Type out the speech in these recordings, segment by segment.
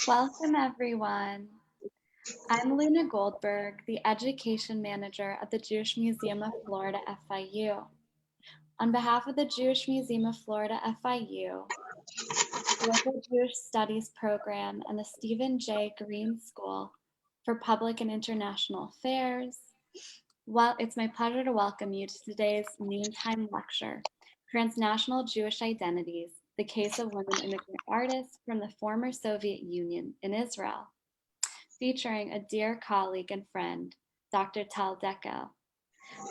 Welcome, everyone. I'm Luna Goldberg, the Education Manager at the Jewish Museum of Florida, FIU. On behalf of the Jewish Museum of Florida, FIU, the Global Jewish Studies Program, and the Stephen J. Green School for Public and International Affairs, it's my pleasure to welcome you to today's noontime lecture, Transnational Jewish Identities, the Case of Women Immigrant Artists from the Former Soviet Union in Israel, featuring a dear colleague and friend, Dr. Tal Dekel.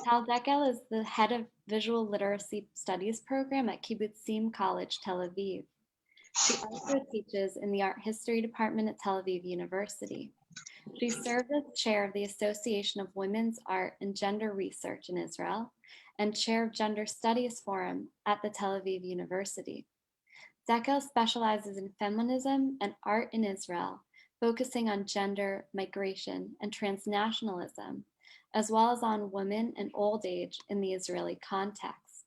Tal Dekel is the head of Visual Literacy Studies program at Kibbutzim College, Tel Aviv. She also teaches in the Art History Department at Tel Aviv University. She served as chair of the Association of Women's Art and Gender Research in Israel and chair of Gender Studies Forum at the Tel Aviv University. Dekel specializes in feminism and art in Israel, focusing on gender, migration, and transnationalism, as well as on women and old age in the Israeli context.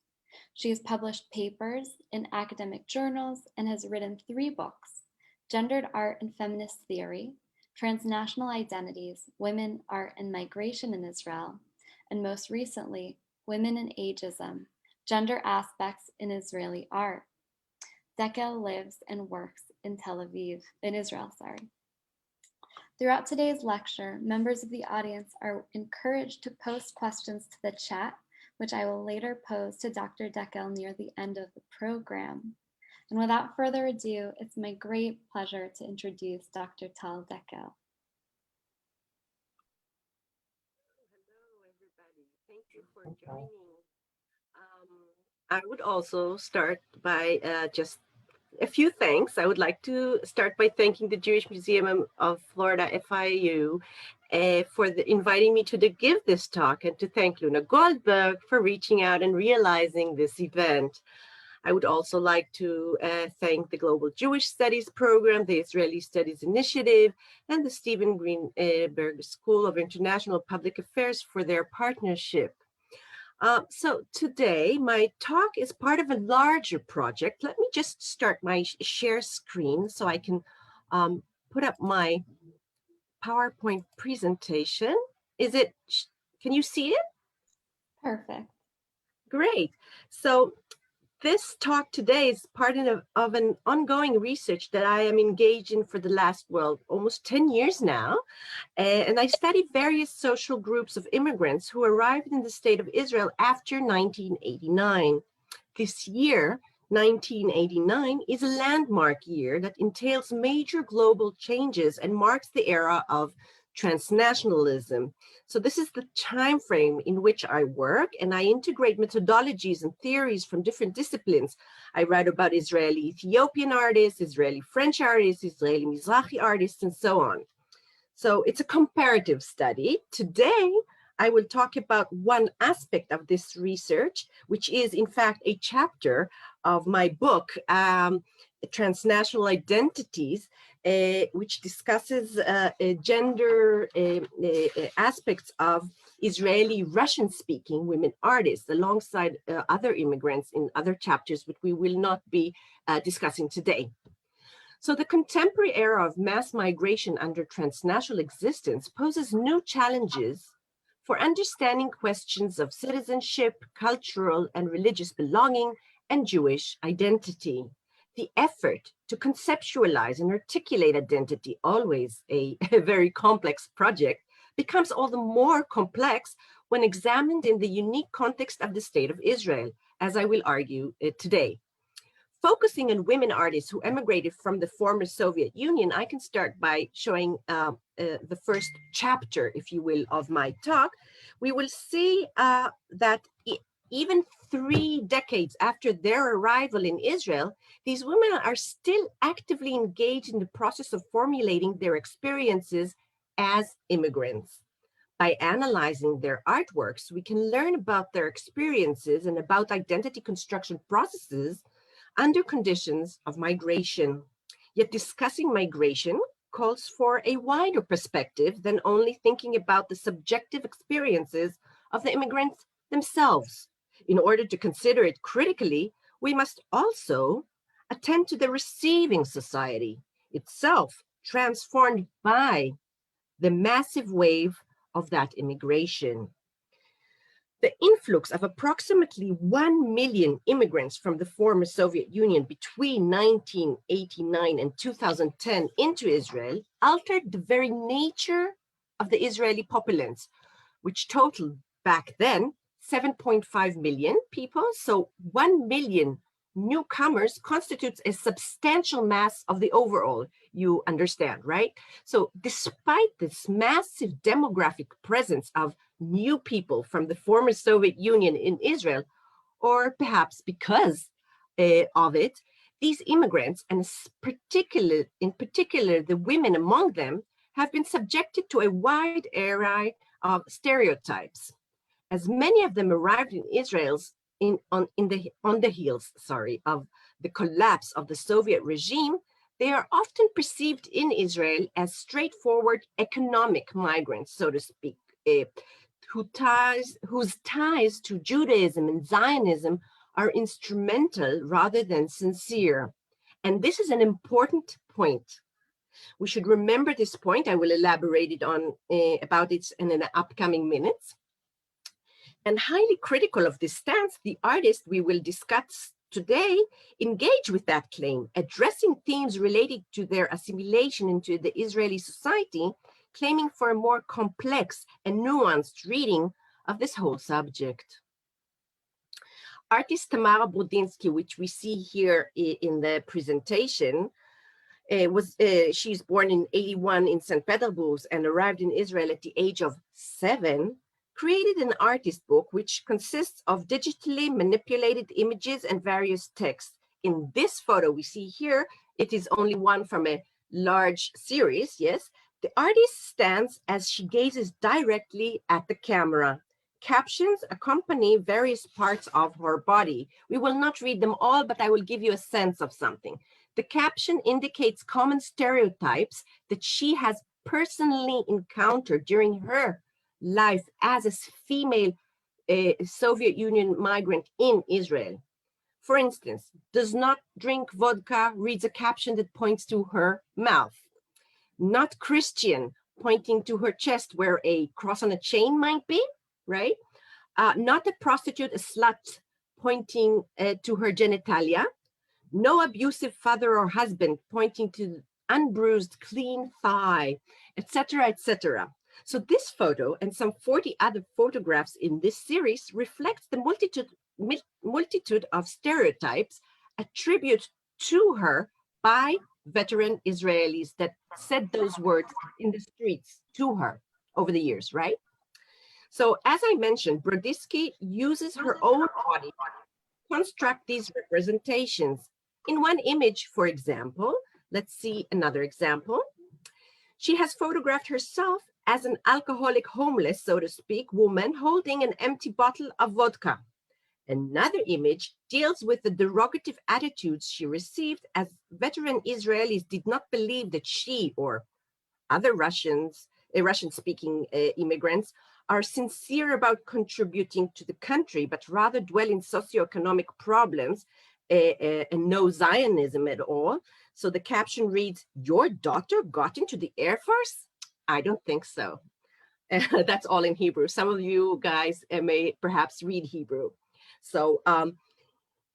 She has published papers in academic journals and has written 3 books: Gendered Art and Feminist Theory, Transnational Identities, Women, Art, and Migration in Israel, and most recently, Women and Ageism, Gender Aspects in Israeli Art. Dekel lives and works in Israel. Throughout today's lecture, members of the audience are encouraged to post questions to the chat, which I will later pose to Dr. Dekel near the end of the program. And without further ado, it's my great pleasure to introduce Dr. Tal Dekel. Hello, everybody. Thank you for joining. I would also start by just a few thanks. I would like to start by thanking the Jewish Museum of Florida, FIU, for inviting me to give this talk, and to thank Luna Goldberg for reaching out and realizing this event. I would also like to thank the Global Jewish Studies Program, the Israeli Studies Initiative, and the Stephen Greenberg School of International Public Affairs for their partnership. So today, my talk is part of a larger project. Let me just start my share screen so I can put up my PowerPoint presentation. Can you see it? Perfect. Great. So this talk today is part of an ongoing research that I am engaged in for the last, almost 10 years now. And I studied various social groups of immigrants who arrived in the state of Israel after 1989. This year, 1989, is a landmark year that entails major global changes and marks the era of transnationalism. So this is the time frame in which I work, and I integrate methodologies and theories from different disciplines. I write about Israeli Ethiopian artists, Israeli French artists, Israeli Mizrahi artists, and so on. So it's a comparative study. Today, I will talk about one aspect of this research, which is in fact a chapter of my book, Transnational Identities, which discusses gender aspects of Israeli Russian-speaking women artists alongside other immigrants in other chapters, which we will not be discussing today. So the contemporary era of mass migration under transnational existence poses new challenges for understanding questions of citizenship, cultural and religious belonging, and Jewish identity. The effort to conceptualize and articulate identity, always a very complex project, becomes all the more complex when examined in the unique context of the State of Israel, as I will argue today. Focusing on women artists who emigrated from the former Soviet Union, I can start by showing the first chapter, if you will, of my talk. We will see that even 3 decades after their arrival in Israel, these women are still actively engaged in the process of formulating their experiences as immigrants. By analyzing their artworks, we can learn about their experiences and about identity construction processes under conditions of migration. Yet discussing migration calls for a wider perspective than only thinking about the subjective experiences of the immigrants themselves. In order to consider it critically, we must also attend to the receiving society itself, transformed by the massive wave of that immigration. The influx of approximately 1 million immigrants from the former Soviet Union between 1989 and 2010 into Israel altered the very nature of the Israeli populace, which totaled back then 7.5 million people. So 1 million newcomers constitutes a substantial mass of the overall, you understand, right? So despite this massive demographic presence of new people from the former Soviet Union in Israel, or perhaps because of it, these immigrants, and in particular the women among them, have been subjected to a wide array of stereotypes. As many of them arrived in Israel's on the heels of the collapse of the Soviet regime, they are often perceived in Israel as straightforward economic migrants, so to speak, whose ties to Judaism and Zionism are instrumental rather than sincere. And this is an important point. We should remember this point. I will elaborate about it in the upcoming minutes. And highly critical of this stance, the artists we will discuss today engage with that claim, addressing themes related to their assimilation into the Israeli society, claiming for a more complex and nuanced reading of this whole subject. Artist Tamara Brudinsky, which we see here in the presentation, she's born in 1981 in St. Petersburg and arrived in Israel at the age of 7, created an artist book which consists of digitally manipulated images and various texts. In this photo we see here, it is only one from a large series, yes. The artist stands as she gazes directly at the camera. Captions accompany various parts of her body. We will not read them all, but I will give you a sense of something. The caption indicates common stereotypes that she has personally encountered during her life as a female Soviet Union migrant in Israel. For instance, does not drink vodka reads a caption that points to her mouth. Not Christian, pointing to her chest where a cross on a chain might be, right? Not a prostitute, a slut, pointing to her genitalia. No abusive father or husband, pointing to unbruised, clean thigh, etc., etc. So this photo and some 40 other photographs in this series reflects the multitude of stereotypes attributed to her by veteran Israelis that said those words in the streets to her over the years, right? So as I mentioned, Brudinsky uses her own body to construct these representations. In one image, for example, let's see another example. She has photographed herself as an alcoholic, homeless, so to speak, woman holding an empty bottle of vodka. Another image deals with the derogative attitudes she received as veteran Israelis did not believe that she or other Russian-speaking immigrants are sincere about contributing to the country, but rather dwell in socioeconomic problems and no Zionism at all. So the caption reads, "Your daughter got into the Air Force?" I don't think so. That's all in Hebrew. Some of you guys may perhaps read Hebrew. So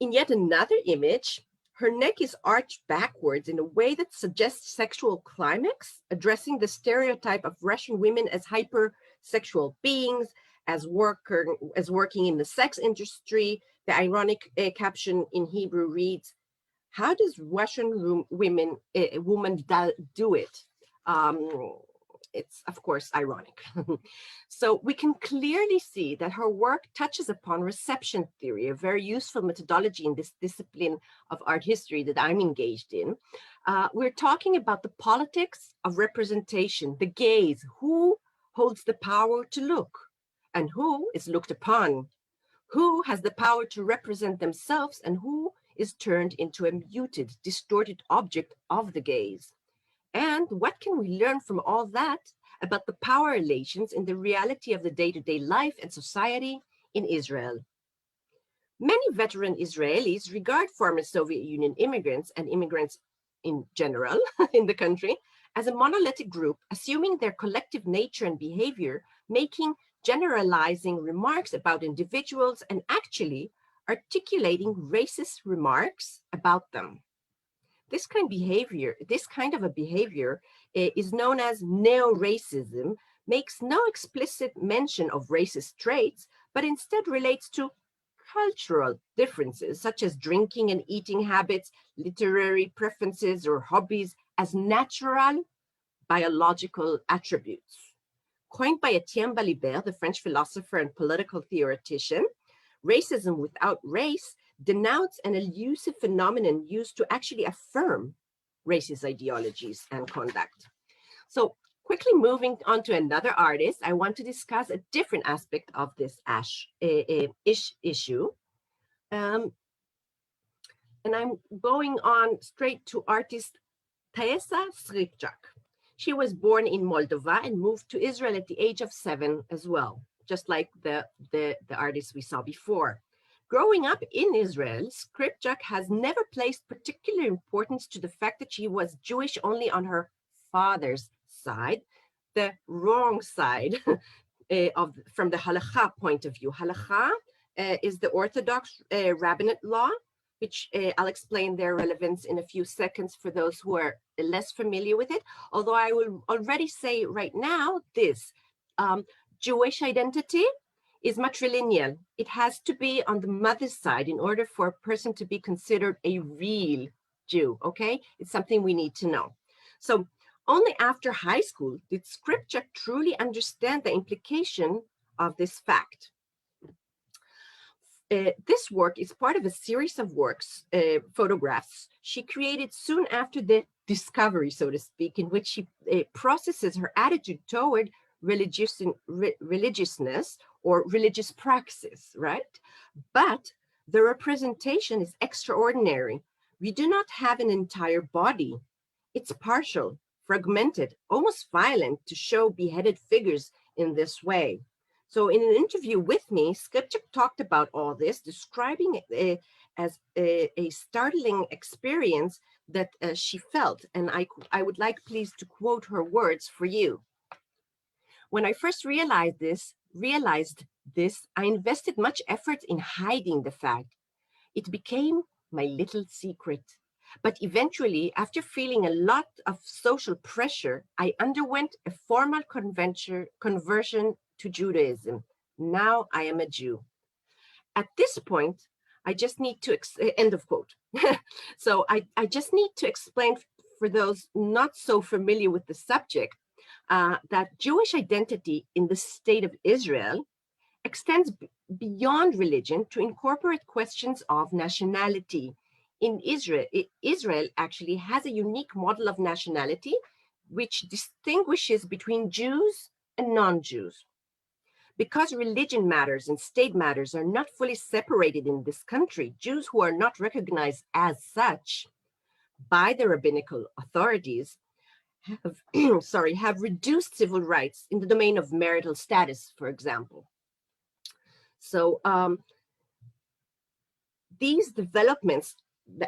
in yet another image, her neck is arched backwards in a way that suggests sexual climax, addressing the stereotype of Russian women as hypersexual beings, as working in the sex industry. The ironic caption in Hebrew reads, "How does Russian woman do it?" It's, of course, ironic. So we can clearly see that her work touches upon reception theory, a very useful methodology in this discipline of art history that I'm engaged in. We're talking about the politics of representation, the gaze, who holds the power to look and who is looked upon, who has the power to represent themselves and who is turned into a muted, distorted object of the gaze. And what can we learn from all that about the power relations in the reality of the day-to-day life and society in Israel? Many veteran Israelis regard former Soviet Union immigrants and immigrants in general in the country as a monolithic group, assuming their collective nature and behavior, making generalizing remarks about individuals and actually articulating racist remarks about them. This kind of a behavior is known as neo-racism, makes no explicit mention of racist traits, but instead relates to cultural differences, such as drinking and eating habits, literary preferences, or hobbies as natural biological attributes. Coined by Etienne Balibar, the French philosopher and political theoretician, racism without race denotes an elusive phenomenon used to actually affirm racist ideologies and conduct. So quickly moving on to another artist, I want to discuss a different aspect of this issue. And I'm going on straight to artist Taissa Skripczak. She was born in Moldova and moved to Israel at the age of 7 as well, just like the artist we saw before. Growing up in Israel, Skripczak has never placed particular importance to the fact that she was Jewish only on her father's side, the wrong side from the halakha point of view. Halakha is the Orthodox rabbinate law, which I'll explain their relevance in a few seconds for those who are less familiar with it. Although I will already say right now this, Jewish identity is matrilineal. It has to be on the mother's side in order for a person to be considered a real Jew, okay? It's something we need to know. So only after high school did Skripczak truly understand the implication of this fact. This work is part of a series of works, photographs, she created soon after the discovery, so to speak, in which she processes her attitude toward religiousness or religious praxis, right? But the representation is extraordinary. We do not have an entire body. It's partial, fragmented, almost violent to show beheaded figures in this way. So in an interview with me, Skripczak talked about all this, describing it as a startling experience that she felt. And I would like please to quote her words for you. When I first realized this, I invested much effort in hiding the fact. It became my little secret. But eventually, after feeling a lot of social pressure, I underwent a formal conversion to Judaism. Now I am a Jew. At this point, I just need to, end of quote. So I just need to explain for those not so familiar with the subject, that Jewish identity in the state of Israel extends beyond religion to incorporate questions of nationality. In Israel, Israel actually has a unique model of nationality which distinguishes between Jews and non-Jews. Because religion matters and state matters are not fully separated in this country, Jews who are not recognized as such by the rabbinical authorities have, have reduced civil rights in the domain of marital status, for example. So these developments,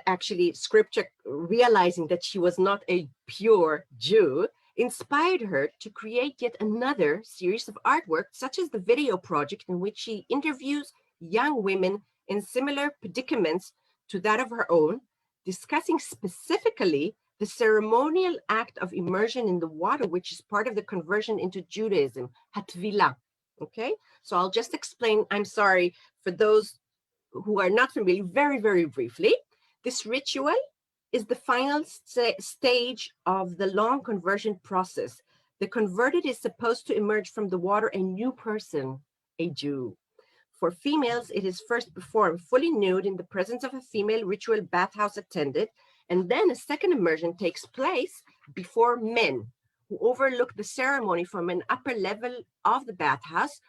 actually Skripczak realizing that she was not a pure Jew, inspired her to create yet another series of artwork, such as the video project in which she interviews young women in similar predicaments to that of her own, discussing specifically the ceremonial act of immersion in the water, which is part of the conversion into Judaism, hatvilah. Okay, so I'll just explain, I'm sorry, for those who are not familiar, very, very briefly. This ritual is the final stage of the long conversion process. The converted is supposed to emerge from the water a new person, a Jew. For females, it is first performed fully nude in the presence of a female ritual bathhouse attendant, and then a second immersion takes place before men who overlook the ceremony from an upper level of the bathhouse,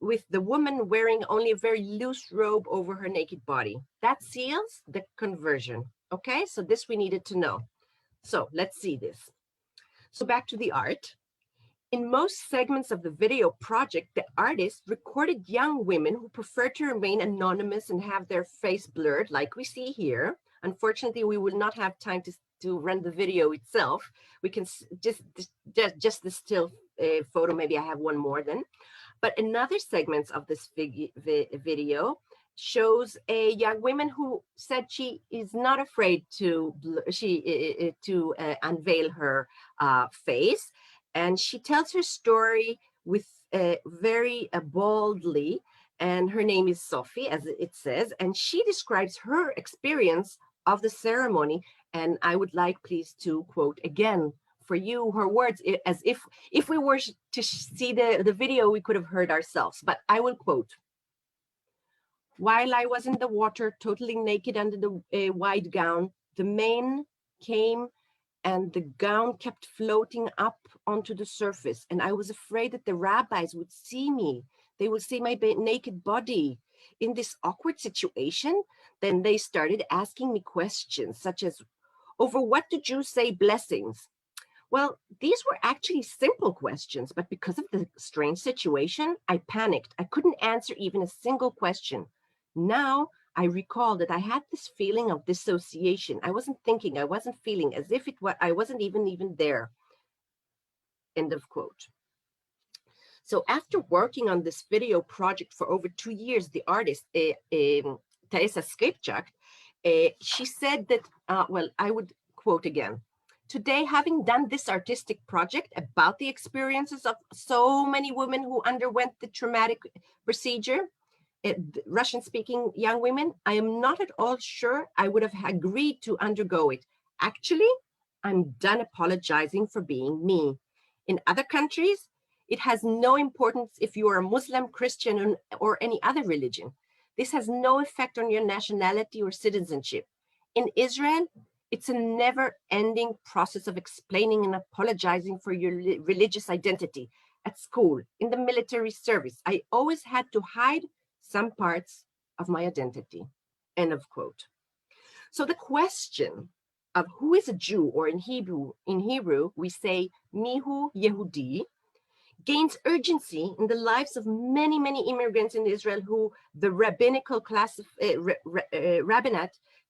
with the woman wearing only a very loose robe over her naked body. That seals the conversion. Okay, so this we needed to know. So let's see this. So back to the art. In most segments of the video project, the artist recorded young women who prefer to remain anonymous and have their face blurred, like we see here. Unfortunately, we will not have time to run the video itself. We can just the still photo. Maybe I have one more then. But another segment of this video shows a young woman who said she is not afraid to unveil her face, and she tells her story with very boldly. And her name is Sophie, as it says, and she describes her experience of the ceremony. And I would like, please, to quote again for you her words, as if we were to see the video, we could have heard ourselves. But I will quote. While I was in the water, totally naked under the wide gown, the men came and the gown kept floating up onto the surface. And I was afraid that the rabbis would see me. They would see my naked body. In this awkward situation, then they started asking me questions such as, over what do Jews say blessings? Well, these were actually simple questions, but because of the strange situation, I panicked. I couldn't answer even a single question. Now I recall that I had this feeling of dissociation. I wasn't thinking, I wasn't feeling, as if I wasn't even there. End of quote. So after working on this video project for over 2 years, the artist, Teresa Skripczak, she said that, well, I would quote again. Today, having done this artistic project about the experiences of so many women who underwent the traumatic procedure, Russian-speaking young women, I am not at all sure I would have agreed to undergo it. Actually, I'm done apologizing for being me. In other countries, it has no importance if you are a Muslim, Christian, or any other religion. This has no effect on your nationality or citizenship. In Israel, it's a never-ending process of explaining and apologizing for your religious identity. At school, in the military service, I always had to hide some parts of my identity. End of quote. So the question of who is a Jew, or in Hebrew we say Mihu Yehudi, gains urgency in the lives of many, many immigrants in Israel who the rabbinate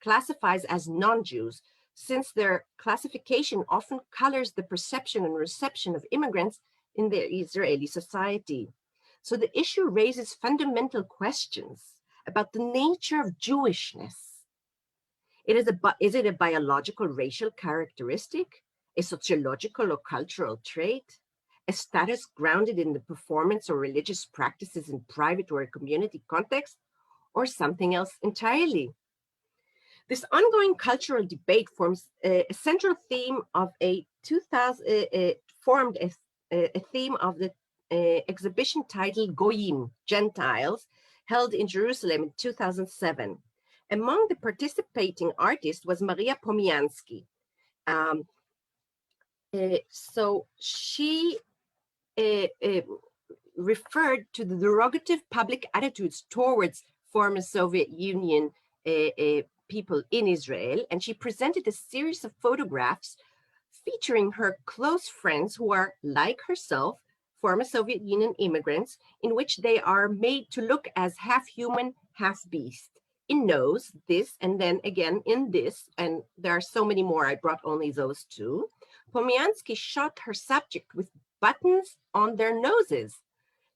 classifies as non-Jews, since their classification often colors the perception and reception of immigrants in the Israeli society. So the issue raises fundamental questions about the nature of Jewishness. Is it a biological racial characteristic, a sociological or cultural trait, a status grounded in the performance or religious practices in private or a community context, or something else entirely? This ongoing cultural debate forms a central theme of a theme of the exhibition titled Goyim, Gentiles, held in Jerusalem in 2007. Among the participating artists was Maria Pomiansky. So she referred to the derogative public attitudes towards former Soviet Union people in Israel, and she presented a series of photographs featuring her close friends who are, like herself, former Soviet Union immigrants, in which they are made to look as half human, half beast. In nose, this, and then again in this, and there are so many more, I brought only those two. Pomiansky shot her subject with buttons on their noses,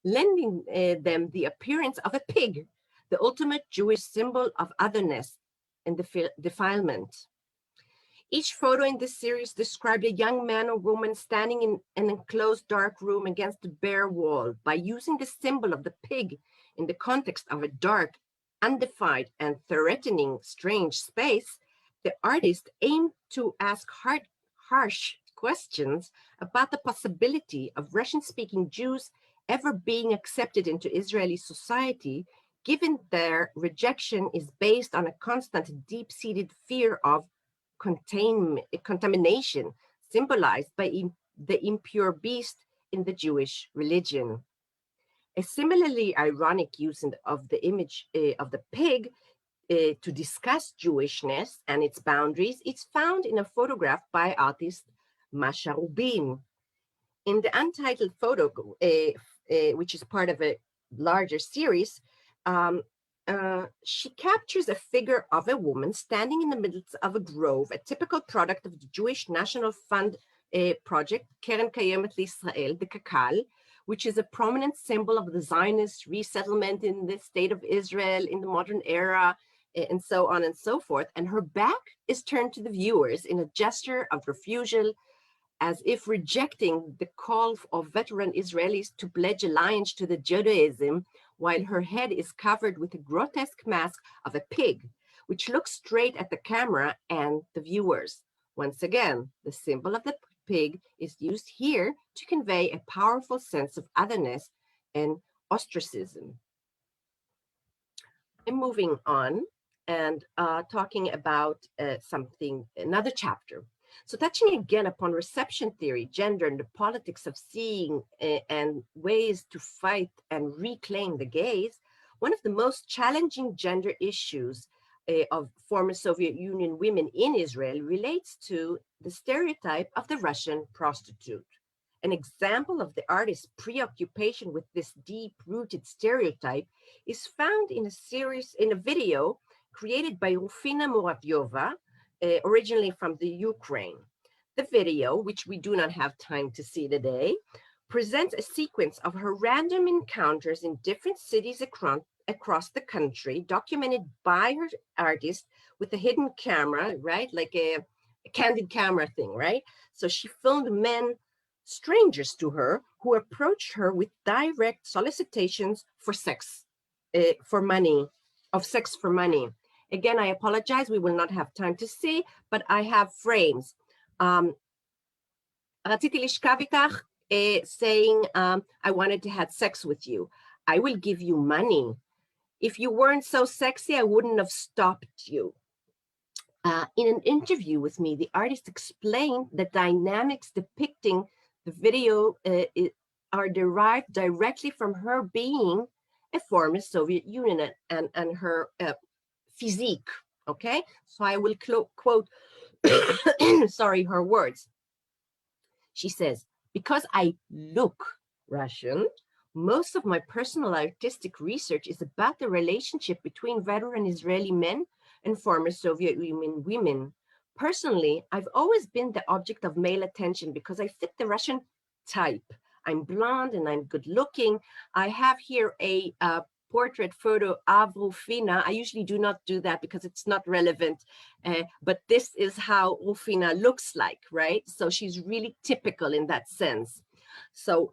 lending them the appearance of a pig, the ultimate Jewish symbol of otherness and defilement. Each photo in this series described a young man or woman standing in an enclosed dark room against a bare wall. By using the symbol of the pig in the context of a dark, undefined, and threatening strange space, the artist aimed to ask harsh questions about the possibility of Russian-speaking Jews ever being accepted into Israeli society, given their rejection is based on a constant deep-seated fear of contamination, symbolized by the impure beast in the Jewish religion. A similarly ironic use of the image of the pig to discuss Jewishness and its boundaries is found in a photograph by artist Masha Rubin. In the untitled photo, which is part of a larger series, she captures a figure of a woman standing in the middle of a grove, a typical product of the Jewish National Fund project, Keren Kayemet L'Israel, the Kakal, which is a prominent symbol of the Zionist resettlement in the state of Israel in the modern era, and so on and so forth. And her back is turned to the viewers in a gesture of refusal, as if rejecting the call of veteran Israelis to pledge allegiance to the Judaism, while her head is covered with a grotesque mask of a pig, which looks straight at the camera and the viewers. Once again, the symbol of the pig is used here to convey a powerful sense of otherness and ostracism. I'm moving on and talking about another chapter. So touching again upon reception theory, gender, and the politics of seeing and ways to fight and reclaim the gaze, one of the most challenging gender issues of former Soviet Union women in Israel relates to the stereotype of the Russian prostitute. An example of the artist's preoccupation with this deep-rooted stereotype is found in a video created by Rufina Muravyova, originally from the Ukraine. The video, which we do not have time to see today, presents a sequence of her random encounters in different cities across the country, documented by her artist with a hidden camera, right? Like a candid camera thing, right? So she filmed men, strangers to her, who approached her with direct solicitations for sex, for money. Again, I apologize, we will not have time to see, but I have frames. רציתי לשכב איתך, saying, I wanted to have sex with you. I will give you money. If you weren't so sexy, I wouldn't have stopped you. In an interview with me, the artist explained that dynamics depicting the video are derived directly from her being a former Soviet Union and her physique, okay? So I will quote, sorry, her words. She says, because I look Russian, most of my personal artistic research is about the relationship between veteran Israeli men and former Soviet Union women. Personally, I've always been the object of male attention because I fit the Russian type. I'm blonde and I'm good looking. I have here a portrait photo of Rufina. I usually do not do that because it's not relevant, but this is how Rufina looks like, right? So she's really typical in that sense. So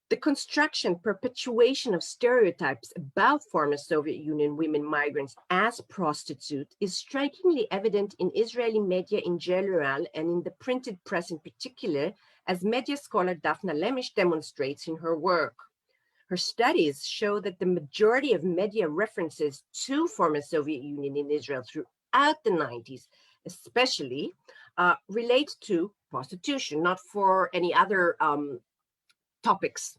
the construction, perpetuation of stereotypes about former Soviet Union women migrants as prostitutes is strikingly evident in Israeli media in general and in the printed press in particular, as media scholar Daphna Lemish demonstrates in her work. Her studies show that the majority of media references to former Soviet Union in Israel throughout the 90s, especially, relate to prostitution, not for any other topics.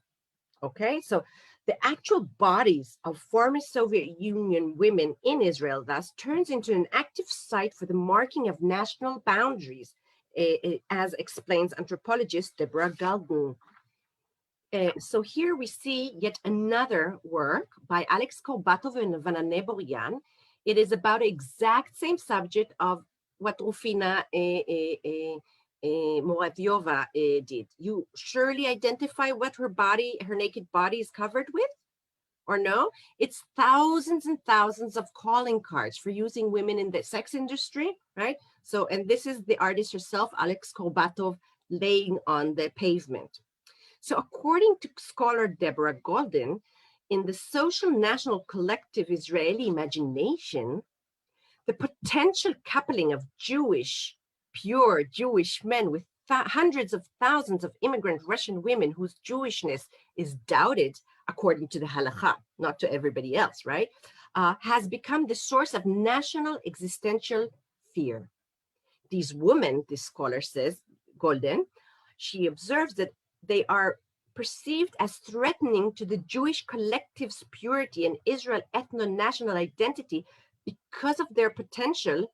Okay, so the actual bodies of former Soviet Union women in Israel thus turns into an active site for the marking of national boundaries, as explains anthropologist Deborah Galden. So here we see yet another work by Alex Korbatov and Vanane Boryan. It is about the exact same subject of what Rufina Muravyova did. You surely identify what her naked body is covered with, or no? It's thousands and thousands of calling cards for using women in the sex industry, right? So, and this is the artist herself, Alex Korbatov, laying on the pavement. So according to scholar Deborah Golden, in the social national collective Israeli imagination, the potential coupling of pure Jewish men with hundreds of thousands of immigrant Russian women whose Jewishness is doubted, according to the halakha, not to everybody else, right, has become the source of national existential fear. These women, this scholar says, Golden, she observes that they are perceived as threatening to the Jewish collective's purity and Israel ethno-national identity because of their potential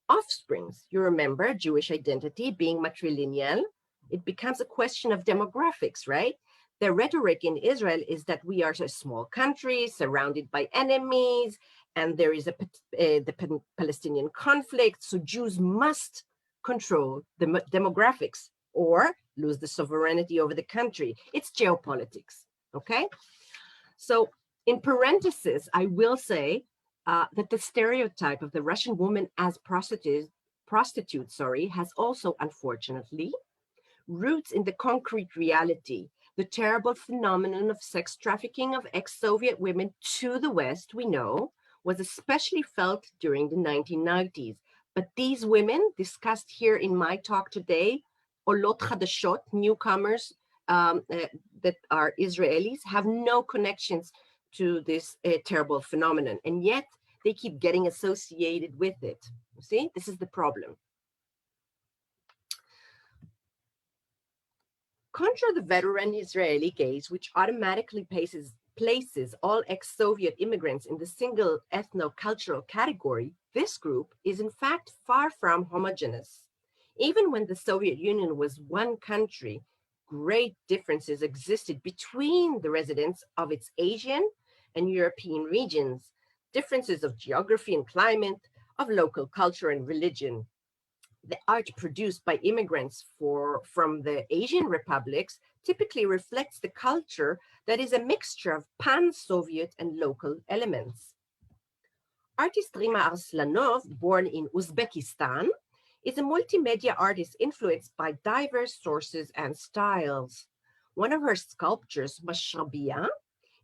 offsprings. You remember Jewish identity being matrilineal. It becomes a question of demographics, right? The rhetoric in Israel is that we are a small country surrounded by enemies, and there is the Palestinian conflict, so Jews must control the demographics or lose the sovereignty over the country. It's geopolitics, okay? So in parentheses, I will say that the stereotype of the Russian woman as prostitute, has also, unfortunately, roots in the concrete reality. The terrible phenomenon of sex trafficking of ex-Soviet women to the West, we know, was especially felt during the 1990s. But these women, discussed here in my talk today, Olot Chadashot, newcomers that are Israelis, have no connections to this terrible phenomenon. And yet they keep getting associated with it. You see, this is the problem. Contra the veteran Israeli gaze, which automatically places all ex-Soviet immigrants in the single ethno-cultural category, this group is in fact far from homogeneous. Even when the Soviet Union was one country, great differences existed between the residents of its Asian and European regions, differences of geography and climate, of local culture and religion. The art produced by immigrants from the Asian republics typically reflects the culture that is a mixture of pan-Soviet and local elements. Artist Rima Arslanov, born in Uzbekistan, is a multimedia artist influenced by diverse sources and styles. One of her sculptures, Mashrabia,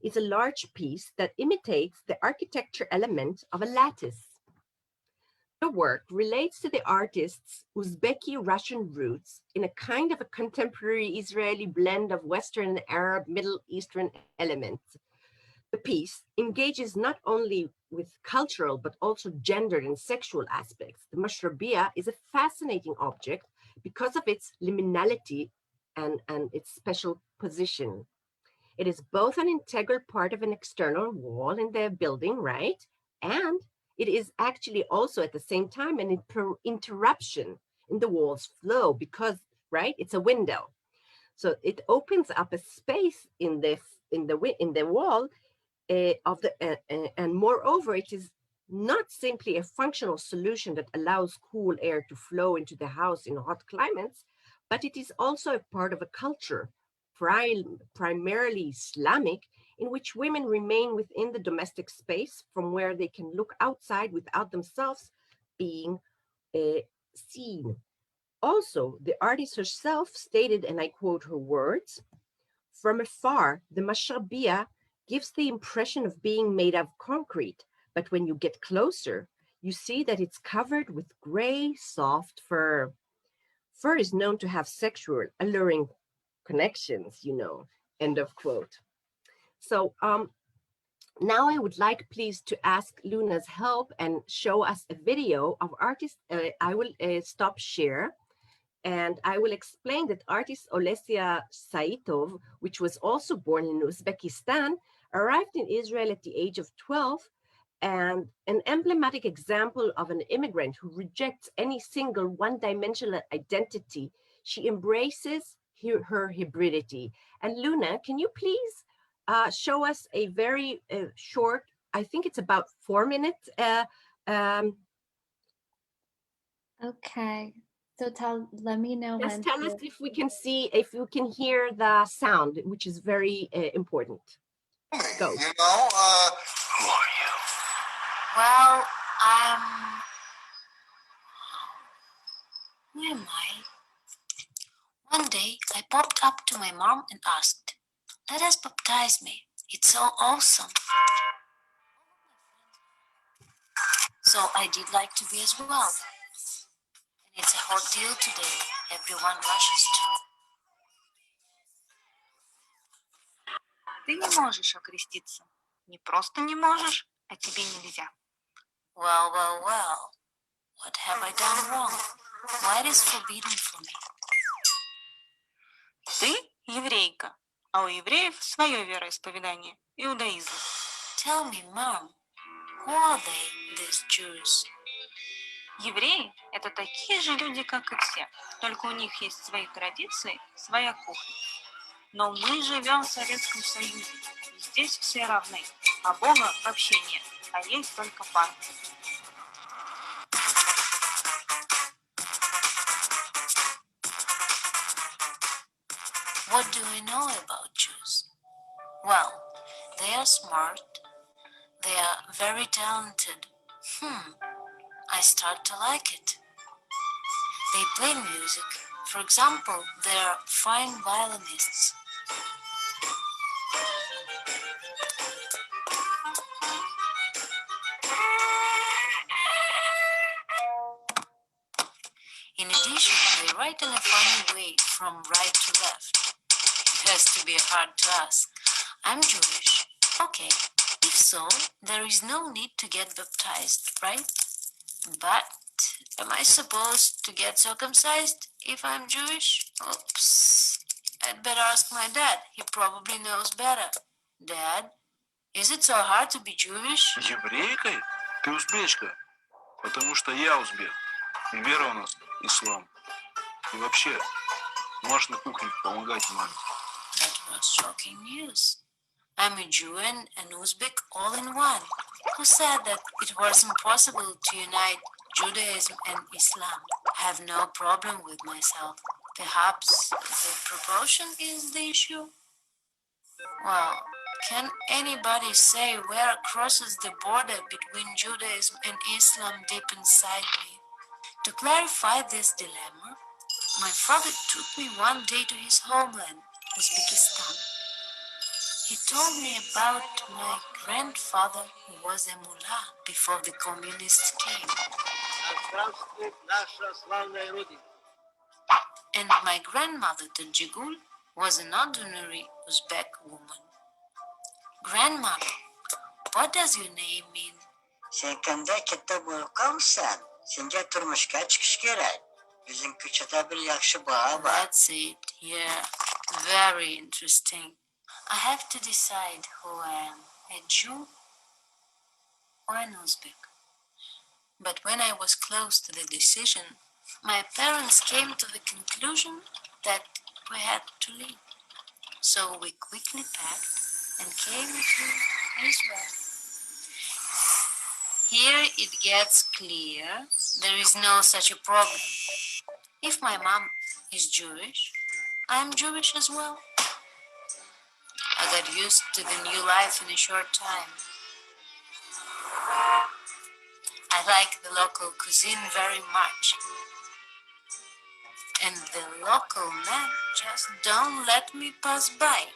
is a large piece that imitates the architecture element of a lattice. The work relates to the artist's Uzbeki-Russian roots in a kind of a contemporary Israeli blend of Western and Arab Middle Eastern elements. The piece engages not only with cultural but also gendered and sexual aspects. The mashrabia is a fascinating object because of its liminality and its special position. It is both an integral part of an external wall in the building, right? And it is actually also at the same time an interruption in the wall's flow because, right, it's a window. So it opens up a space in the wall and moreover, it is not simply a functional solution that allows cool air to flow into the house in hot climates, but it is also a part of a culture, primarily Islamic, in which women remain within the domestic space from where they can look outside without themselves being seen. Also, the artist herself stated, and I quote her words, "From afar, the mashrabia gives the impression of being made of concrete, but when you get closer, you see that it's covered with gray, soft fur. Fur is known to have sexual, alluring connections, you know," end of quote. So now I would like please to ask Luna's help and show us a video of artist. I will stop share and I will explain that artist Olesia Saitov, which was also born in Uzbekistan, arrived in Israel at the age of 12 and an emblematic example of an immigrant who rejects any single one-dimensional identity. She embraces her hybridity. And Luna, can you please show us a very short, I think it's about 4 minutes. Okay, so let me know when. Just tell us if we can see, if you can hear the sound, which is very important. Go. You know, who are you? Well, who am I? One day, I popped up to my mom and asked, "Let us baptize me. It's so awesome." So I did like to be as well. And it's a hot deal today. Everyone rushes to. Ты не можешь окреститься. Не просто не можешь, а тебе нельзя. Well, well, well. What have I done wrong? Why it is forbidden for me? Ты еврейка, а у евреев свое вероисповедание – иудаизм. Tell me, Mom, who are they, these Jews? Евреи – это такие же люди, как и все, только у них есть свои традиции, своя кухня. Но мы живем в Советском Союзе. Здесь все равны, а Бога вообще нет, а есть только партия. What do we know about Jews? Well, they are smart. They are very talented. I start to like it. They play music. For example, they are fine violinists. In addition, they write in a funny way from right to left. It has to be hard to ask. I'm Jewish. Okay, if so, there is no need to get baptized, right? But am I supposed to get circumcised if I'm Jewish? Oops. I'd better ask my dad. He probably knows better. Dad, is it so hard to be Jewish? Еврейкой? Ты узбечка. Потому что я узбек. И вера у нас ислам. И вообще, можешь на кухне помогать маме. That was shocking news. I'm a Jew and an Uzbek all in one. Who said that it was impossible to unite Judaism and Islam? I have no problem with myself. Perhaps the proportion is the issue? Well, can anybody say where crosses the border between Judaism and Islam deep inside me? To clarify this dilemma, my father took me one day to his homeland, Uzbekistan. He told me about my grandfather who was a mullah before the communists came. And my grandmother, Tajigul, was an ordinary Uzbek woman. Grandmother, what does your name mean? Sen kimde katta bo'lgansan, senga turmushga chiqish kerak. Bizim ko'chada bir yaxshi bola bor. That's it, yeah, very interesting. I have to decide who I am, a Jew or an Uzbek. But when I was close to the decision, my parents came to the conclusion that we had to leave. So we quickly packed and came to Israel. Here it gets clear there is no such a problem. If my mom is Jewish, I am Jewish as well. I got used to the new life in a short time. I like the local cuisine very much. And the local men just don't let me pass by.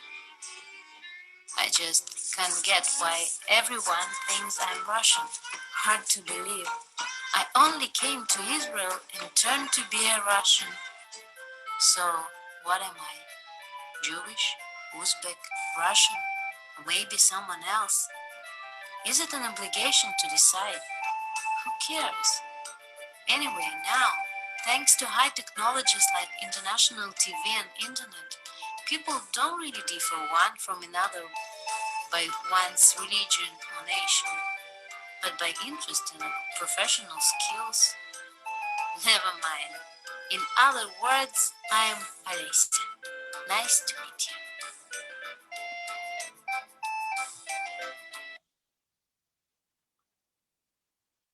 I just can't get why everyone thinks I'm Russian. Hard to believe. I only came to Israel and turned to be a Russian. So, what am I? Jewish, Uzbek, Russian, or maybe someone else? Is it an obligation to decide? Who cares? Anyway, now, thanks to high technologies like international TV and internet, people don't really differ one from another by one's religion or nation, but by interest and professional skills. Never mind. In other words, I am Alessia. Nice to meet you.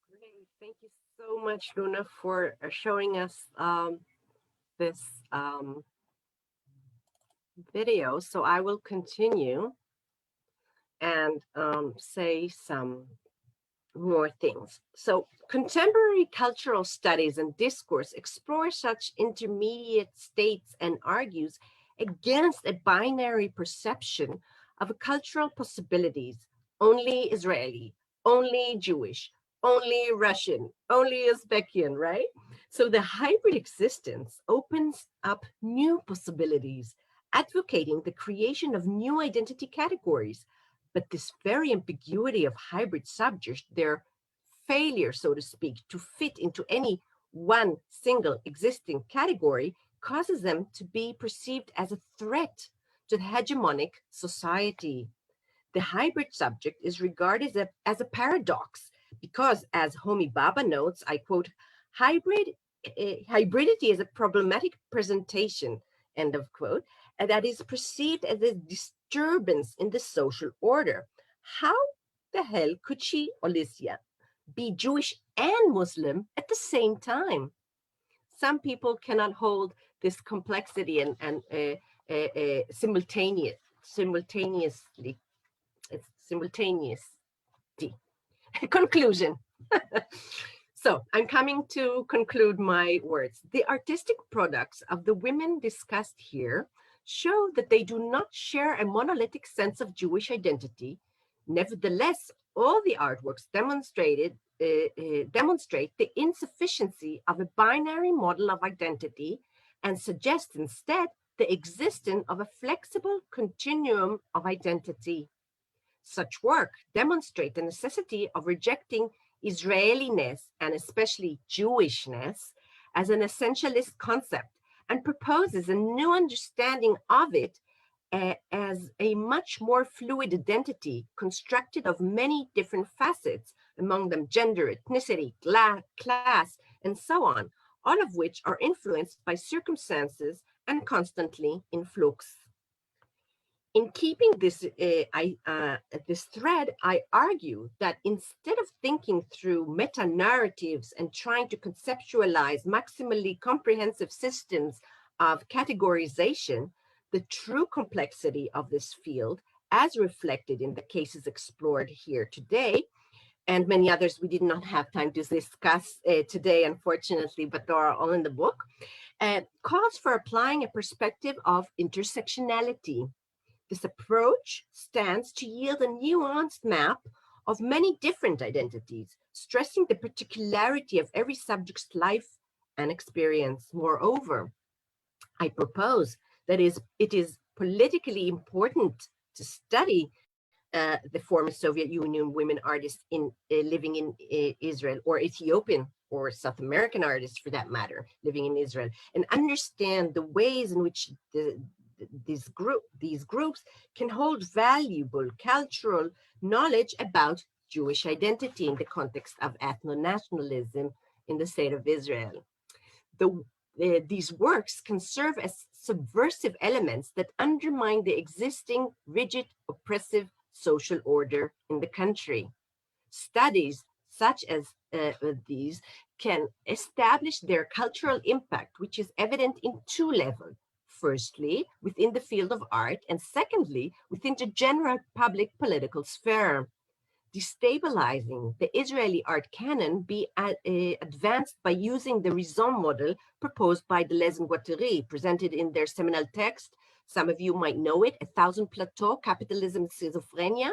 Great. Thank you so much, Luna, for showing us this video. So I will continue and say some more things. So contemporary cultural studies and discourse explore such intermediate states and argues against a binary perception of cultural possibilities, only Israeli, only Jewish, only Russian, only Uzbekian, right? So the hybrid existence opens up new possibilities, advocating the creation of new identity categories. But this very ambiguity of hybrid subjects, their failure, so to speak, to fit into any one single existing category, causes them to be perceived as a threat to the hegemonic society. The hybrid subject is regarded as a paradox because, as Homi Bhabha notes, I quote, hybridity is a problematic presentation, end of quote, that is perceived as a disturbance in the social order. How the hell could she, Alicia, be Jewish and Muslim at the same time? Some people cannot hold this complexity and simultaneously. Conclusion. So I'm coming to conclude my words. The artistic products of the women discussed here show that they do not share a monolithic sense of Jewish identity. Nevertheless, all the artworks demonstrate the insufficiency of a binary model of identity and suggest instead the existence of a flexible continuum of identity. Such work demonstrate the necessity of rejecting Israeliness and especially Jewishness as an essentialist concept and proposes a new understanding of it as a much more fluid identity constructed of many different facets, among them gender, ethnicity, class, and so on, all of which are influenced by circumstances and constantly in flux. In keeping this thread, I argue that instead of thinking through meta-narratives and trying to conceptualize maximally comprehensive systems of categorization, the true complexity of this field, as reflected in the cases explored here today, and many others we did not have time to discuss today, unfortunately, but they are all in the book, calls for applying a perspective of intersectionality. This approach stands to yield a nuanced map of many different identities, stressing the particularity of every subject's life and experience. Moreover, I propose that it is politically important to study the former Soviet Union women artists living in Israel, or Ethiopian or South American artists for that matter, living in Israel, and understand the ways in which these groups can hold valuable cultural knowledge about Jewish identity in the context of ethno-nationalism in the state of Israel. These works can serve as subversive elements that undermine the existing rigid, oppressive social order in the country. Studies such as these can establish their cultural impact, which is evident in two levels. Firstly, within the field of art, and secondly, within the general public political sphere. Destabilizing the Israeli art canon be advanced by using the raison model proposed by Deleuze and Guattari, presented in their seminal text. Some of you might know it, A Thousand Plateaux, Capitalism and Schizophrenia,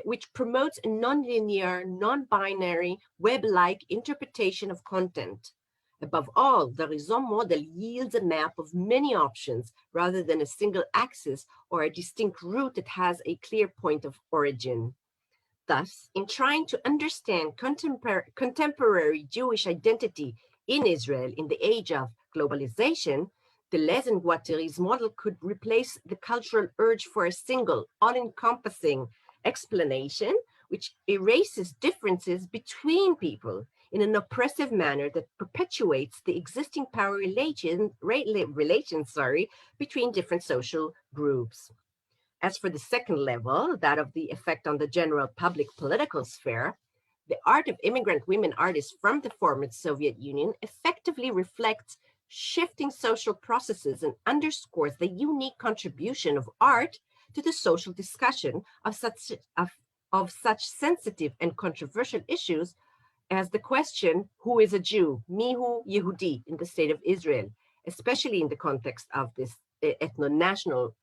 which promotes a non-linear, non-binary, web-like interpretation of content. Above all, the raison model yields a map of many options rather than a single axis or a distinct route that has a clear point of origin. Thus, in trying to understand contemporary Jewish identity in Israel in the age of globalization, Deleuze and Guattari's model could replace the cultural urge for a single, all-encompassing explanation, which erases differences between people in an oppressive manner that perpetuates the existing power relations between different social groups. As for the second level, that of the effect on the general public political sphere, the art of immigrant women artists from the former Soviet Union effectively reflects shifting social processes and underscores the unique contribution of art to the social discussion of such sensitive and controversial issues as the question, who is a Jew, mihu Yehudi, in the state of Israel, especially in the context of this ethno-national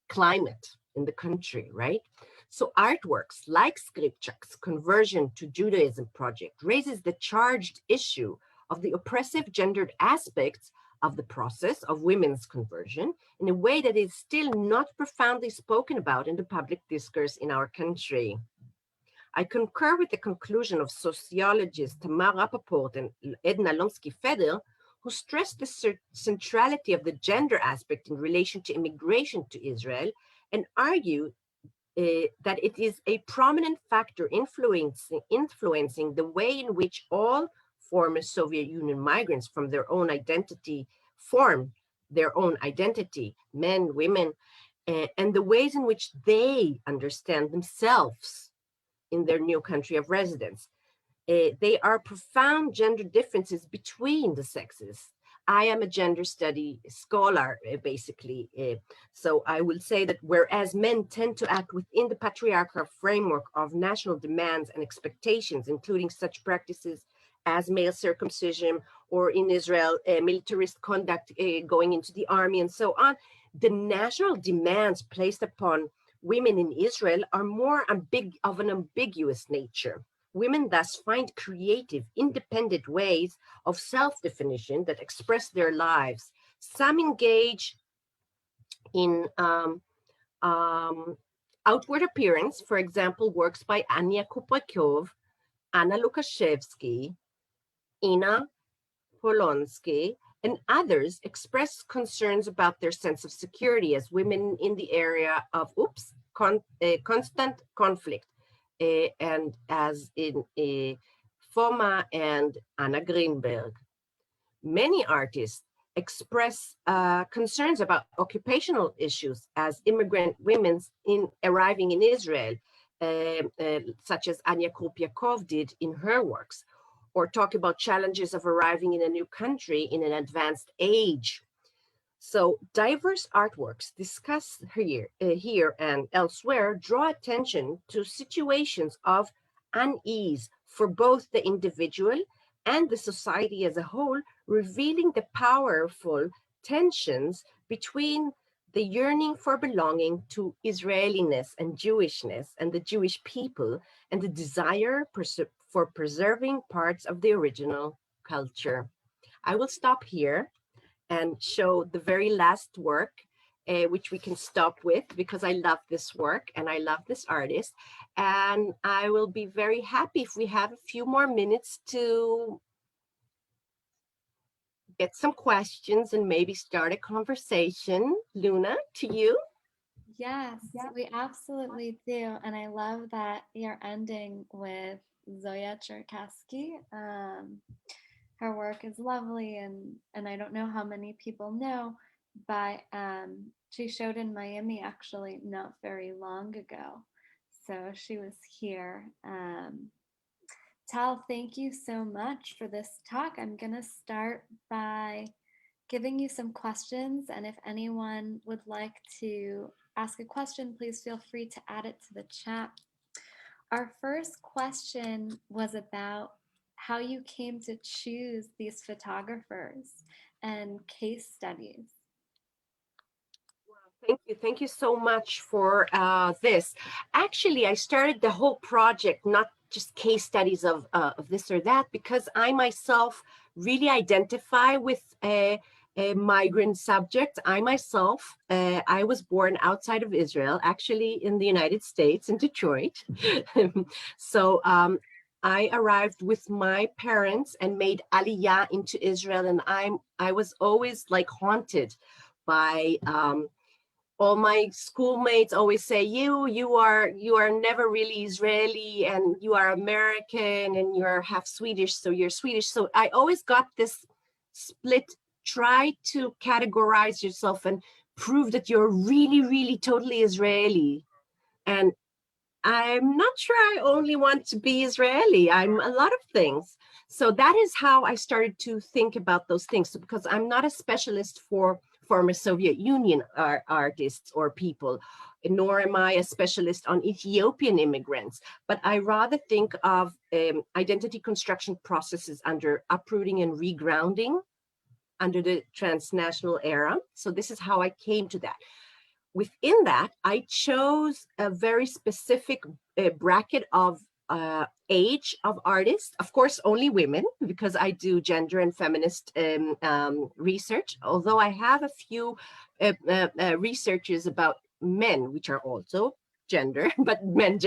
climate in the country, right? So artworks like Skripchak's Conversion to Judaism project raises the charged issue of the oppressive gendered aspects of the process of women's conversion in a way that is still not profoundly spoken about in the public discourse in our country. I concur with the conclusion of sociologists Tamar Rappaport and Edna Lonsky-Feder, who stressed the centrality of the gender aspect in relation to immigration to Israel and argue that it is a prominent factor influencing the way in which all former Soviet Union migrants from their own identity form their own identity, men, women, and the ways in which they understand themselves in their new country of residence. They are profound gender differences between the sexes. I am a gender study scholar, basically. So I will say that whereas men tend to act within the patriarchal framework of national demands and expectations, including such practices as male circumcision, or in Israel, militarist conduct, going into the army and so on, the national demands placed upon women in Israel are more of an ambiguous nature. Women thus find creative, independent ways of self-definition that express their lives. Some engage in outward appearance, for example, works by Anya Kuprakov, Anna Lukashevsky, Ina Polonsky, and others express concerns about their sense of security as women in the area of constant conflict, and as in Foma and Anna Greenberg. Many artists express concerns about occupational issues as immigrant women arriving in Israel, such as Anya Kurpiakov did in her works, or talk about challenges of arriving in a new country in an advanced age. So diverse artworks discussed here and elsewhere draw attention to situations of unease for both the individual and the society as a whole, revealing the powerful tensions between the yearning for belonging to Israeliness and Jewishness and the Jewish people, and the desire for preserving parts of the original culture. I will stop here and show the very last work, which we can stop with, because I love this work and I love this artist. And I will be very happy if we have a few more minutes to get some questions and maybe start a conversation. Luna, to you. Yes, we absolutely do. And I love that you're ending with Zoya Cherkassky. Her work is lovely, and I don't know how many people know, but she showed in Miami actually not very long ago. So she was here. Tal, thank you so much for this talk. I'm going to start by giving you some questions, and if anyone would like to ask a question, please feel free to add it to the chat. Our first question was about how you came to choose these photographers and case studies. Thank you. Thank you so much for this. Actually, I started the whole project, not just case studies of this or that, because I myself really identify with a migrant subject. I myself, I was born outside of Israel, actually in the United States, in Detroit. So I arrived with my parents and made Aliyah into Israel, and I was always like haunted by all my schoolmates always say, you are never really Israeli, and you are American, and you're half Swedish, so you're Swedish. So I always got this split. Try to categorize yourself and prove that you're really, really totally Israeli. And I'm not sure I only want to be Israeli. I'm a lot of things. So that is how I started to think about those things. So because I'm not a specialist for former Soviet Union artists or people, nor am I a specialist on Ethiopian immigrants, but I rather think of identity construction processes under uprooting and regrounding under the transnational era. So this is how I came to that. Within that, I chose a very specific bracket of age of artists, of course, only women, because I do gender and feminist research, although I have a few researches about men, which are also gender, but male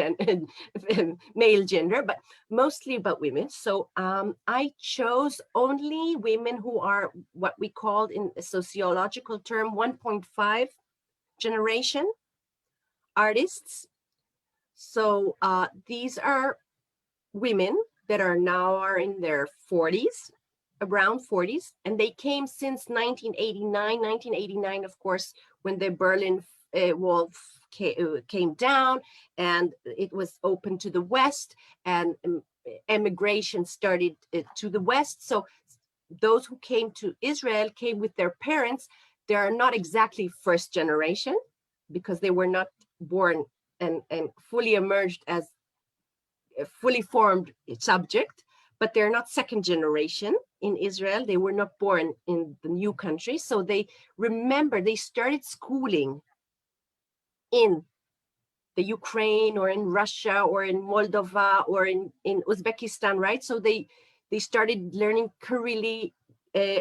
gender, but mostly about women. So I chose only women who are what we called in a sociological term 1.5 generation artists. So these are women that are in their 40s, around 40s, and they came since 1989. 1989, of course, when the Berlin Wall came down and it was open to the West, and emigration started to the West. So those who came to Israel came with their parents. They are not exactly first generation because they were not born and fully emerged as a fully formed subject, but they're not second generation in Israel. They were not born in the new country. So they remember they started schooling in the Ukraine or in Russia or in Moldova or in Uzbekistan, right? So they started learning Kyrillic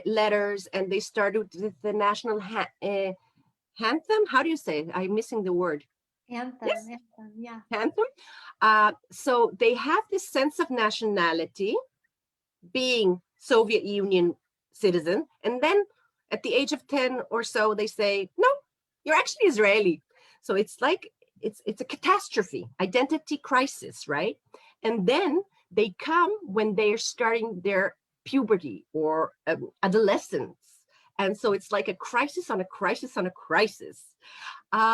letters, and they started with the national anthem. How do you say it? I'm missing the word. Anthem, yes? anthem, yeah. Anthem. So they have this sense of nationality, being Soviet Union citizen, and then at the age of 10 or so, they say, no, you're actually Israeli. So it's like, it's a catastrophe, identity crisis, right? And then they come when they're starting their puberty or adolescence. And so it's like a crisis on a crisis on a crisis.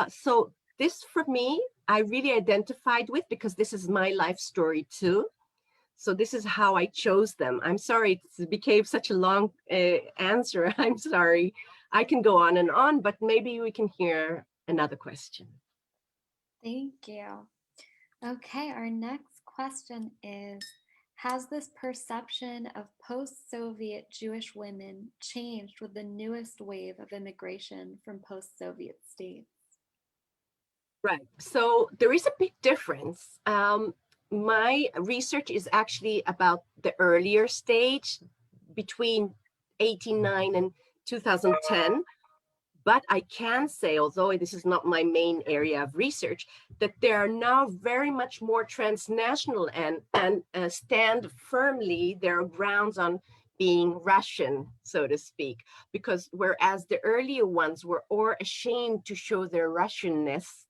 So this, for me, I really identified with, because this is my life story too. So this is how I chose them. I'm sorry it became such a long answer. I'm sorry. I can go on and on, but maybe we can hear another question. Thank you. Okay, our next question is, has this perception of post-Soviet Jewish women changed with the newest wave of immigration from post-Soviet states? Right. So there is a big difference. My research is actually about the earlier stage between 1989 and 2010. But I can say, although this is not my main area of research, that they are now very much more transnational and stand firmly their grounds on being Russian, so to speak. Because whereas the earlier ones were or ashamed to show their Russianness,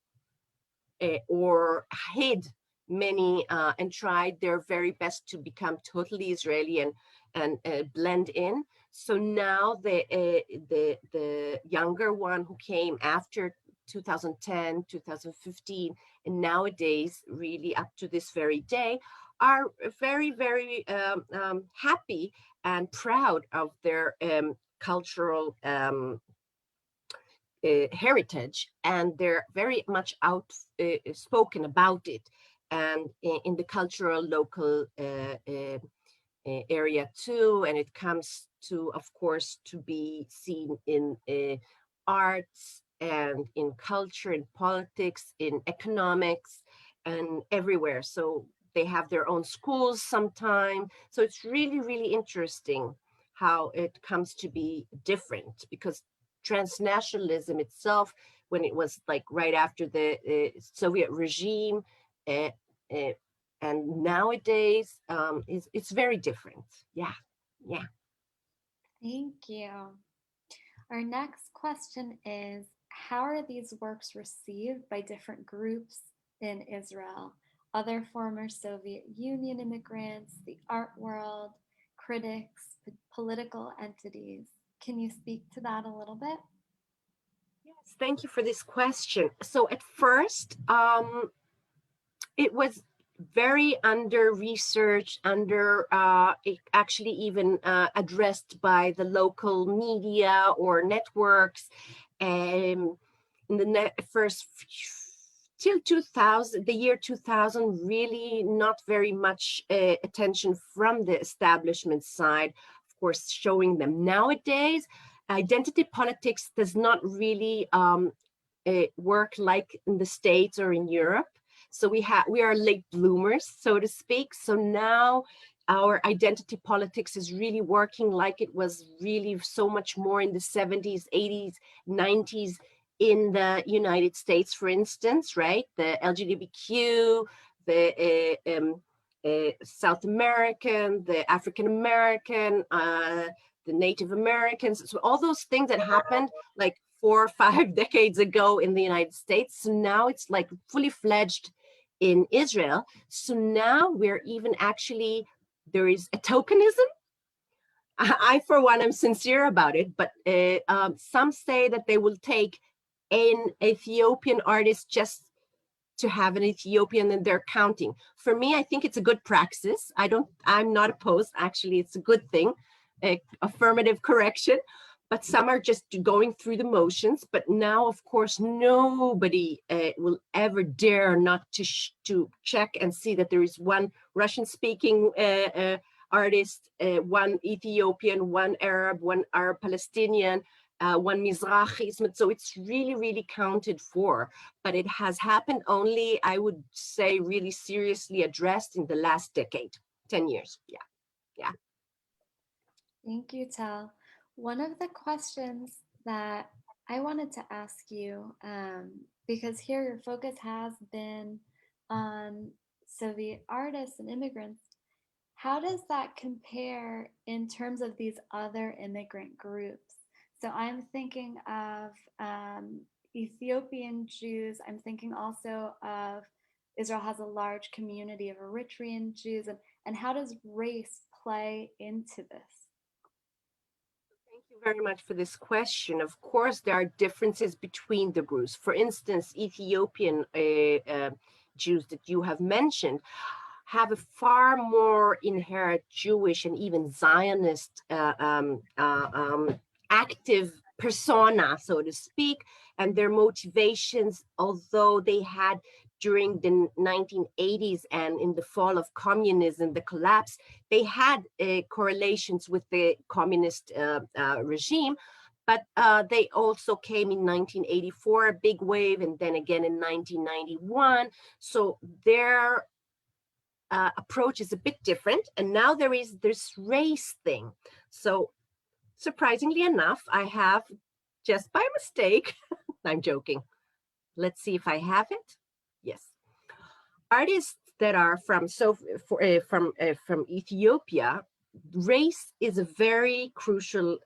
or hid many and tried their very best to become totally Israeli and blend in. So now the younger one who came after 2010, 2015, and nowadays really up to this very day are very, very happy and proud of their cultural heritage, and they're very much outspoken about it, and in the cultural local area too. And it comes to, of course, to be seen in arts and in culture, in politics, in economics, and everywhere. So they have their own schools sometime. So it's really, really interesting how it comes to be different, because transnationalism itself, when it was like right after the Soviet regime, uh, uh, and nowadays, it's very different. Yeah. Thank you. Our next question is, how are these works received by different groups in Israel? Other former Soviet Union immigrants, the art world, critics, political entities. Can you speak to that a little bit? Yes, thank you for this question. So at first, it was very under researched, actually even addressed by the local media or networks. In the first till 2000, the year 2000, really not very much attention from the establishment side, of course, showing them. Nowadays, identity politics does not really work like in the States or in Europe. So we are late bloomers, so to speak. So now our identity politics is really working like it was really so much more in the 70s, 80s, 90s in the United States, for instance, right? The LGBTQ, the South American, the African American, the Native Americans. So all those things that happened like 4 or 5 decades ago in the United States. So now it's like fully fledged in Israel. So now we're even actually, there is a tokenism I, for one, am sincere about it, but some say that they will take an Ethiopian artist just to have an Ethiopian and they're counting. For me, I think it's a good praxis. I'm not opposed. Actually, it's a good thing, affirmative correction. But some are just going through the motions. But now, of course, nobody will ever dare not to check and see that there is one Russian-speaking artist, one Ethiopian, one Arab Palestinian, one Mizrahi. So it's really, really counted for. But it has happened only, I would say, really seriously addressed in the last decade, 10 years. Yeah. Thank you, Tal. One of the questions that I wanted to ask you, because here your focus has been on Soviet artists and immigrants, how does that compare in terms of these other immigrant groups? So I'm thinking of Ethiopian Jews. I'm thinking also of Israel has a large community of Eritrean Jews. And how does race play into this? Thank you very much for this question. Of course, there are differences between the groups. For instance, Ethiopian Jews that you have mentioned have a far more inherent Jewish and even Zionist active persona, so to speak, and their motivations, although they had during the 1980s and in the fall of communism, the collapse, they had correlations with the communist regime, but they also came in 1984, a big wave, and then again in 1991. So their approach is a bit different. And now there is this race thing. So surprisingly enough, I have, just by mistake, I'm joking. Let's see if I have it. Yes. Artists that are from Ethiopia, race is a very crucial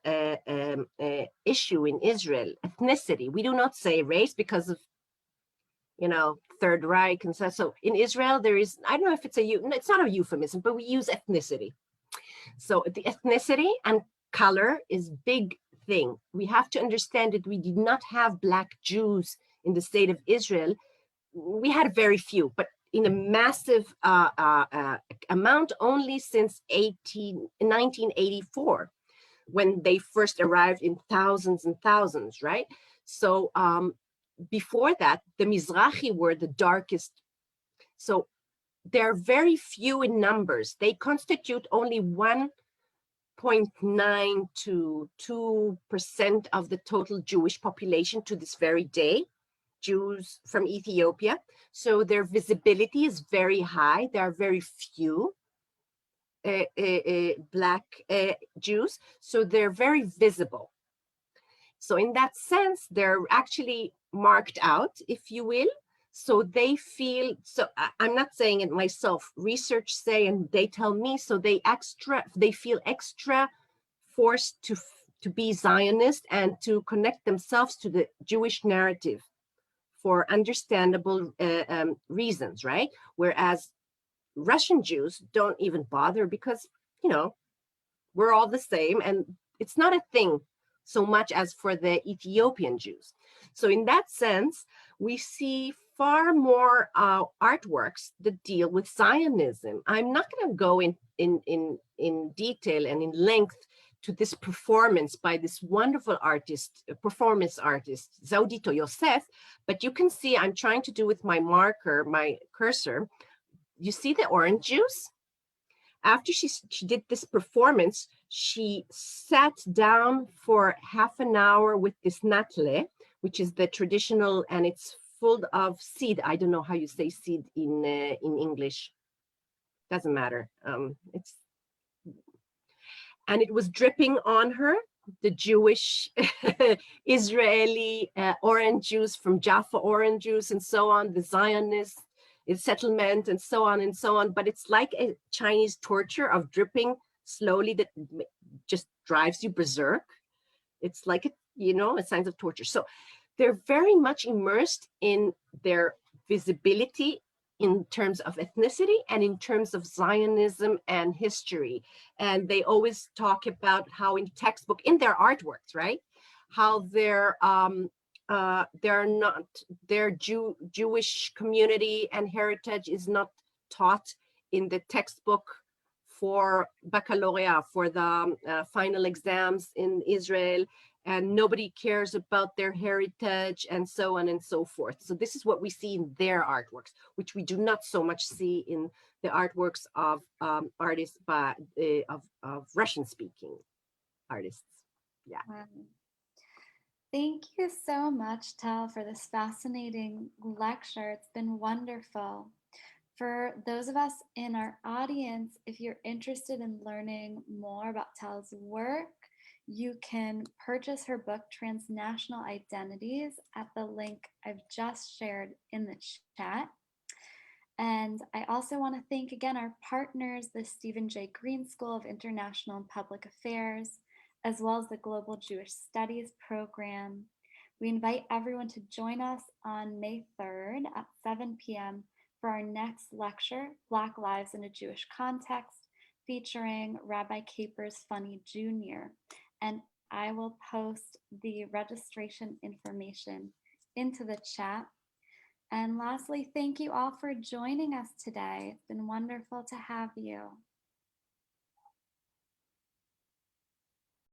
issue in Israel. Ethnicity. We do not say race because of, Third Reich and so in Israel there is, I don't know if it's not a euphemism, but we use ethnicity. So the ethnicity and color is big thing. We have to understand that we did not have Black Jews in the state of Israel. We had very few, but in a massive amount only since 1984, when they first arrived in thousands and thousands, right? So before that, the Mizrahi were the darkest. So they're very few in numbers. They constitute only 1.9 to 2% of the total Jewish population to this very day, Jews from Ethiopia. So their visibility is very high. There are very few Black Jews. So they're very visible. So in that sense, they're actually marked out, if you will. So they feel, so I'm not saying it myself, research say, and they tell me, so they feel extra forced to be Zionist and to connect themselves to the Jewish narrative for understandable reasons, right? Whereas Russian Jews don't even bother because, we're all the same, and it's not a thing so much as for the Ethiopian Jews. So in that sense, we see far more artworks that deal with Zionism. I'm not going to go in detail and in length to this performance by this wonderful artist, performance artist, Zaudito Yosef, but you can see I'm trying to do with my marker, my cursor. You see the orange juice? After she did this performance, she sat down for half an hour with this natle, which is the traditional, and it's full of seed. I don't know how you say seed in English. Doesn't matter. And it was dripping on her, the Jewish Israeli orange juice from Jaffa orange juice and so on, the Zionist settlement and so on and so on. But it's like a Chinese torture of dripping slowly that just drives you berserk. It's like, a signs of torture. So they're very much immersed in their visibility in terms of ethnicity and in terms of Zionism and history. And they always talk about how in textbook, in their artworks, right? How they're not, their Jewish community and heritage is not taught in the textbook for baccalaureate, for the final exams in Israel, and nobody cares about their heritage and so on and so forth. So this is what we see in their artworks, which we do not so much see in the artworks of artists of Russian-speaking artists. Yeah. Thank you so much, Tal, for this fascinating lecture. It's been wonderful. For those of us in our audience, if you're interested in learning more about Tal's work, you can purchase her book, Transnational Identities, at the link I've just shared in the chat. And I also want to thank again our partners, the Stephen J. Green School of International and Public Affairs, as well as the Global Jewish Studies program. We invite everyone to join us on May 3rd at 7 p.m. for our next lecture, Black Lives in a Jewish Context, featuring Rabbi Capers Funny Jr. And I will post the registration information into the chat. And lastly, thank you all for joining us today. It's been wonderful to have you.